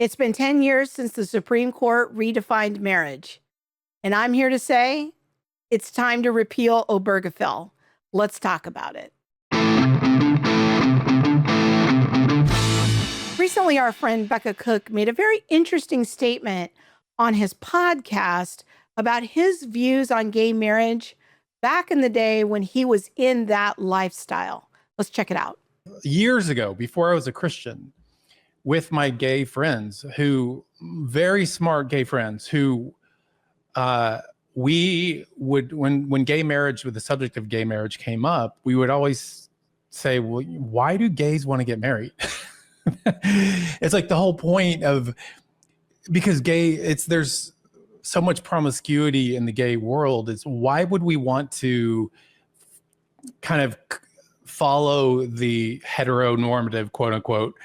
It's been 10 years since the Supreme Court redefined marriage. And I'm here to say it's time to repeal Obergefell. Let's talk about it. Recently, our friend Becket Cook made a very interesting statement on his podcast about his views on gay marriage back in the day when he was in that lifestyle. Let's check it out. Years ago, before I was a Christian, with my gay friends, who very smart gay friends, who we would, when gay marriage, with the subject of gay marriage came up, we would always say, well, why do gays want to get married? It's like the whole point of, because there's so much promiscuity in the gay world. It's why would we want to kind of follow the heteronormative, quote unquote,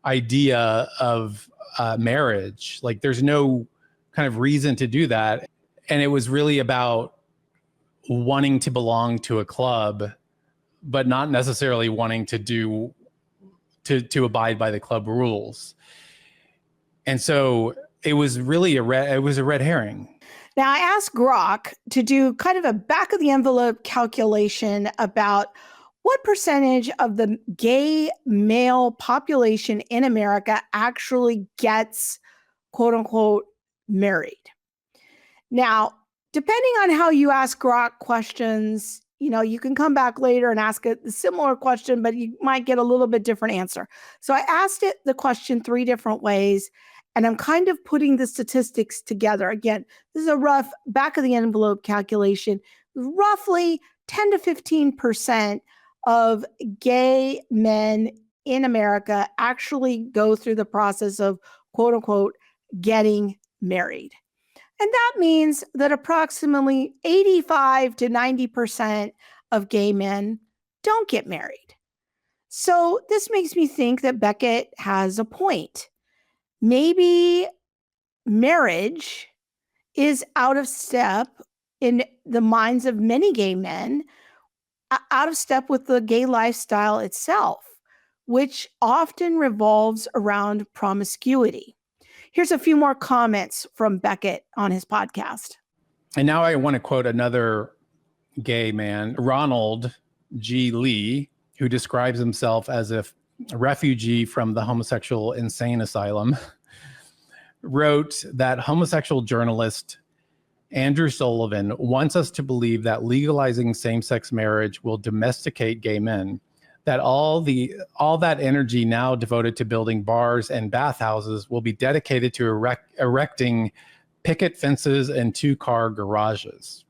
idea of marriage? Like, there's no kind of reason to do that. And it was really about wanting to belong to a club, but not necessarily wanting to abide by the club rules. And so it was really a red herring. Now, I asked Grok to do kind of a back of the envelope calculation about what percentage of the gay male population in America actually gets, quote unquote, married. Now, depending on how you ask Grok questions, you can come back later and ask a similar question, but you might get a little bit different answer. So I asked it the question 3 different ways, and I'm kind of putting the statistics together. Again, this is a rough back of the envelope calculation. Roughly 10 to 15% of gay men in America actually go through the process of, quote unquote, getting married. And that means that approximately 85 to 90% of gay men don't get married. So this makes me think that Becket has a point. Maybe marriage is out of step in the minds of many gay men, out of step with the gay lifestyle itself, which often revolves around promiscuity. Here's a few more comments from Becket on his podcast. And now I want to quote another gay man, Ronald G. Lee, who describes himself as a refugee from the homosexual insane asylum, wrote that homosexual journalist Andrew Sullivan wants us to believe that legalizing same-sex marriage will domesticate gay men, that all that energy now devoted to building bars and bathhouses will be dedicated to erecting picket fences and 2-car garages.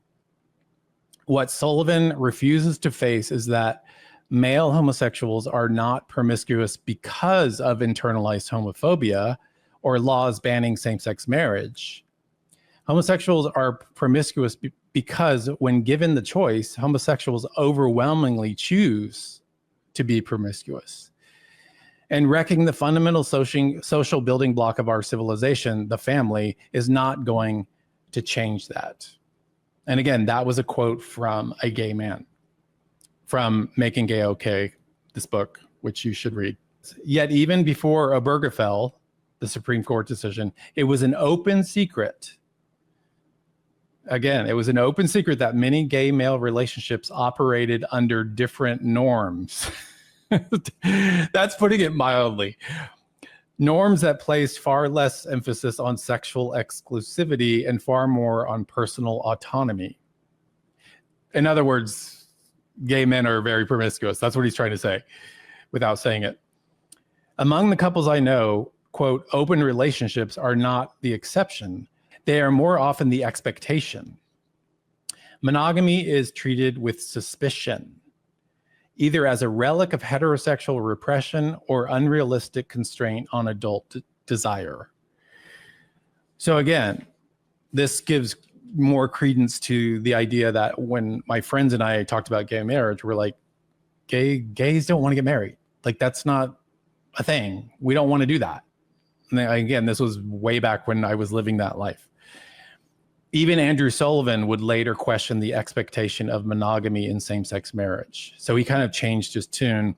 What Sullivan refuses to face is that male homosexuals are not promiscuous because of internalized homophobia or laws banning same-sex marriage. Homosexuals are promiscuous because when given the choice, homosexuals overwhelmingly choose to be promiscuous. And wrecking the fundamental social building block of our civilization, the family, is not going to change that. And again, that was a quote from a gay man from Making Gay Okay, this book, which you should read. Yet even before Obergefell, the Supreme Court decision, it was an open secret. Again, it was an open secret that many gay male relationships operated under different norms. That's putting it mildly. Norms that placed far less emphasis on sexual exclusivity and far more on personal autonomy. In other words, gay men are very promiscuous. That's what he's trying to say without saying it. Among the couples I know, quote, open relationships are not the exception. They are more often the expectation. Monogamy is treated with suspicion, either as a relic of heterosexual repression or unrealistic constraint on adult desire. So again, this gives more credence to the idea that when my friends and I talked about gay marriage, we're like, gays don't want to get married. Like, that's not a thing. We don't want to do that. And then, again, this was way back when I was living that life. Even Andrew Sullivan would later question the expectation of monogamy in same-sex marriage. So he kind of changed his tune.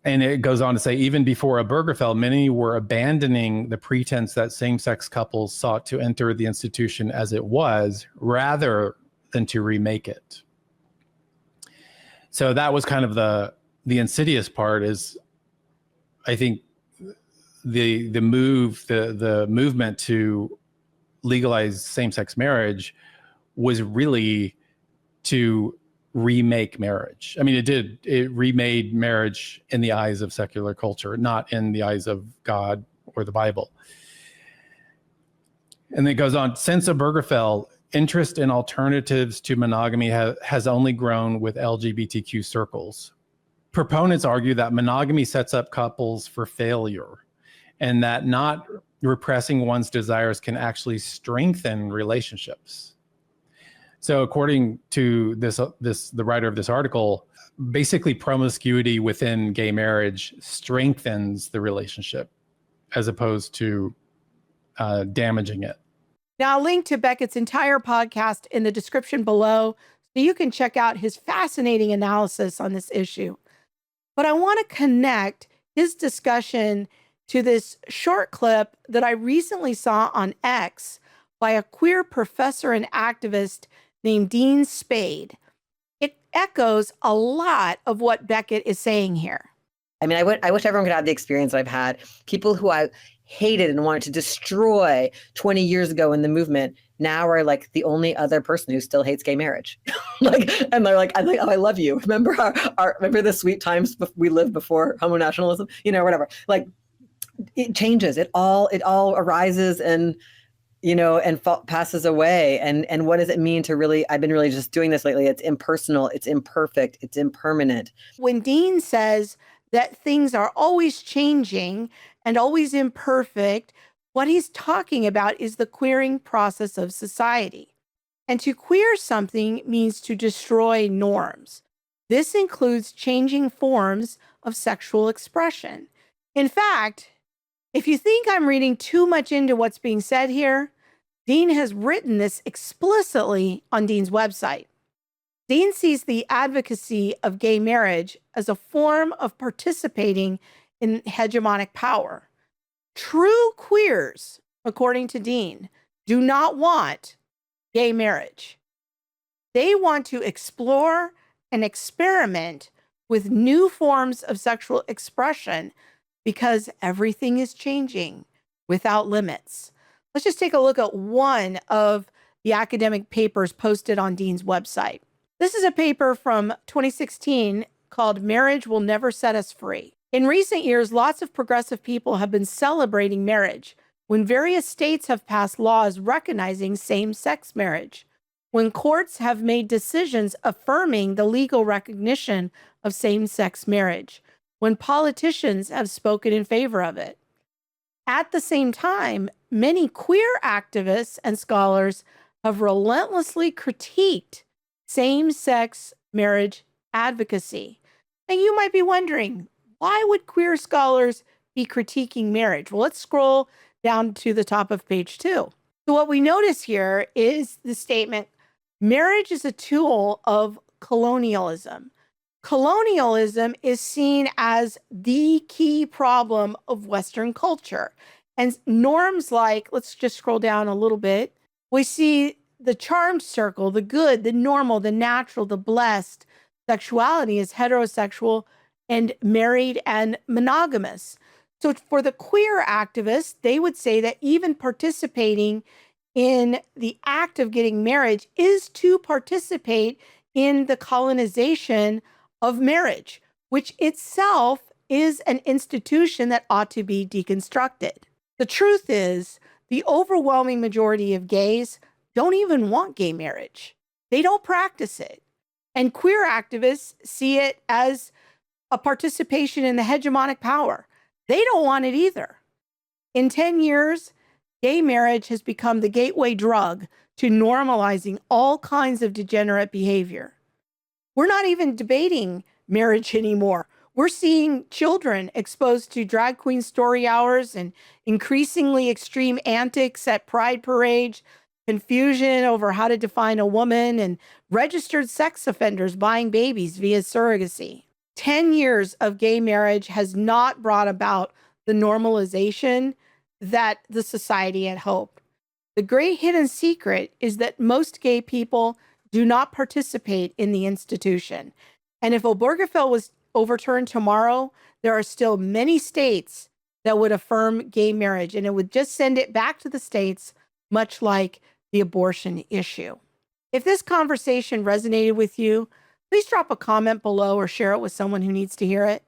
And it goes on to say, even before Obergefell, many were abandoning the pretense that same-sex couples sought to enter the institution as it was, rather than to remake it. So that was kind of the insidious part, is I think the movement to legalize same-sex marriage was really to remake marriage. I mean, it remade marriage in the eyes of secular culture, not in the eyes of God or the Bible. And it goes on, since Obergefell, interest in alternatives to monogamy has only grown with LGBTQ circles. Proponents argue that monogamy sets up couples for failure, and that not repressing one's desires can actually strengthen relationships. So according to the writer of this article, basically promiscuity within gay marriage strengthens the relationship as opposed to damaging it. Now, I'll link to Becket's entire podcast in the description below, so you can check out his fascinating analysis on this issue. But I want to connect his discussion to this short clip that I recently saw on X by a queer professor and activist named Dean Spade. It echoes a lot of what Becket is saying here. I mean, I wish everyone could have the experience I've had. People who I hated and wanted to destroy 20 years ago in the movement now are like the only other person who still hates gay marriage. And they're like, oh, I love you. Remember remember the sweet times we lived before homonationalism, whatever. Like, it changes. It all arises and passes away. And what does it mean to really, I've been really just doing this lately. It's impersonal, it's imperfect, it's impermanent. When Dean says that things are always changing and always imperfect, what he's talking about is the queering process of society. And to queer something means to destroy norms. This includes changing forms of sexual expression. In fact, if you think I'm reading too much into what's being said here, Dean has written this explicitly on Dean's website. Dean sees the advocacy of gay marriage as a form of participating in hegemonic power. True queers, according to Dean, do not want gay marriage. They want to explore and experiment with new forms of sexual expression because everything is changing without limits. Let's just take a look at one of the academic papers posted on Dean's website. This is a paper from 2016 called Marriage Will Never Set Us Free. In recent years, lots of progressive people have been celebrating marriage when various states have passed laws recognizing same-sex marriage, when courts have made decisions affirming the legal recognition of same-sex marriage, when politicians have spoken in favor of it. At the same time, many queer activists and scholars have relentlessly critiqued same-sex marriage advocacy. And you might be wondering, why would queer scholars be critiquing marriage? Well, let's scroll down to the top of page 2. So what we notice here is the statement, marriage is a tool of colonialism. Colonialism is seen as the key problem of Western culture. And norms like, let's just scroll down a little bit, we see the charmed circle, the good, the normal, the natural, the blessed. Sexuality is heterosexual and married and monogamous. So for the queer activists, they would say that even participating in the act of getting married is to participate in the colonization of marriage, which itself is an institution that ought to be deconstructed. The truth is, the overwhelming majority of gays don't even want gay marriage. They don't practice it. And queer activists see it as a participation in the hegemonic power. They don't want it either. In 10 years, gay marriage has become the gateway drug to normalizing all kinds of degenerate behavior. We're not even debating marriage anymore. We're seeing children exposed to drag queen story hours and increasingly extreme antics at pride parades, confusion over how to define a woman, and registered sex offenders buying babies via surrogacy. 10 years of gay marriage has not brought about the normalization that the society had hoped. The great hidden secret is that most gay people do not participate in the institution. And if Obergefell was overturned tomorrow, there are still many states that would affirm gay marriage, and it would just send it back to the states, much like the abortion issue. If this conversation resonated with you, please drop a comment below or share it with someone who needs to hear it.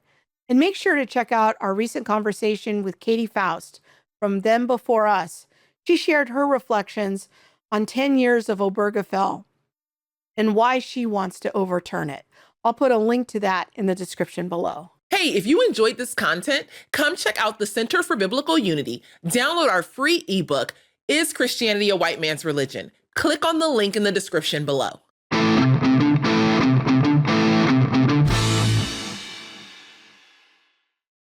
And make sure to check out our recent conversation with Katy Faust from Them Before Us. She shared her reflections on 10 years of Obergefell and why she wants to overturn it. I'll put a link to that in the description below. Hey, if you enjoyed this content, come check out the Center for Biblical Unity. Download our free ebook, Is Christianity a White Man's Religion? Click on the link in the description below.